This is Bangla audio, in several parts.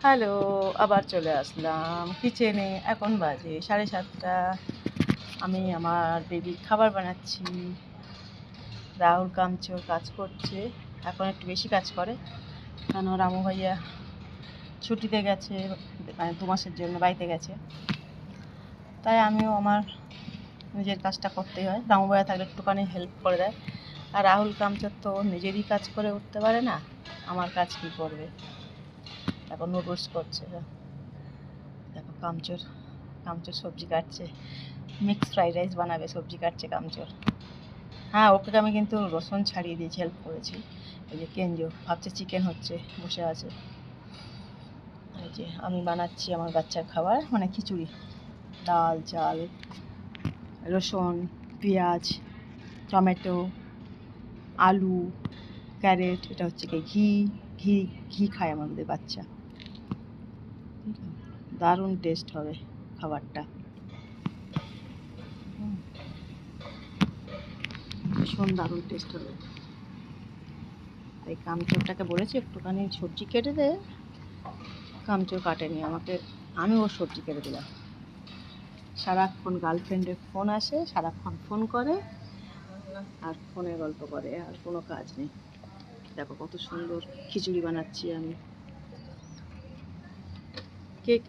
হ্যালো, আবার চলে আসলাম কিচেনে। এখন বাজে 7:30। আমি আমার বেবির খাবার বানাচ্ছি। রাহুল কামচোর কাজ করছে, এখন একটু বেশি কাজ করে, কেন রামু ভাইয়া ছুটিতে গেছে, মানে 2 মাসের জন্য বাড়িতে গেছে। তাই আমিও আমার নিজের কাজটা করতেই হয়। রামু ভাইয়া থাকলে একটুখানি হেল্প করে দেয়। আর রাহুল কামচোর তো নিজেরই কাজ করে উঠতে পারে না, আমার কাজ কি করবে। এখন নুডলস করছে, দেখো কামচোর কামচোর সবজি কাটছে, মিক্সড ফ্রাইড রাইস বানাবে, সবজি কাটছে কামচোর। হ্যাঁ, ওকে আমি কিন্তু রসুন ছাড়িয়ে দিয়েছি, হেল্প করেছি। এই যে কেঞ্জো ভাবছে চিকেন হচ্ছে, বসে আছে। এই যে আমি বানাচ্ছি আমার বাচ্চার খাবার, মানে খিচুড়ি, ডাল চাল, রসুন, পেঁয়াজ, টমেটো, আলু, ক্যারেট, এটা হচ্ছে কি ঘি ঘি ঘি খায় আমাদের বাচ্চা। দারুণ টেস্ট হবে খাবারটা, ভীষণ দারুণ টেস্ট হবে। তাই কামচোরটাকে বলেছি একটুখানি সবজি কেটে দে, কামচোর কাটেনি আমাকে, আমি ওর সবজি কেটে দিলাম। সারাক্ষণ গার্লফ্রেন্ডের ফোন আসে, সারাক্ষণ ফোন করে আর ফোনে গল্প করে, আর কোনো কাজ নেই। দেখো কত সুন্দর খিচুড়ি বানাচ্ছি আমি।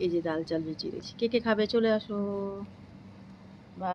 এই যে ডাল চাল ভিজিয়ে দিয়েছি, কে কে খাবে চলে আসো।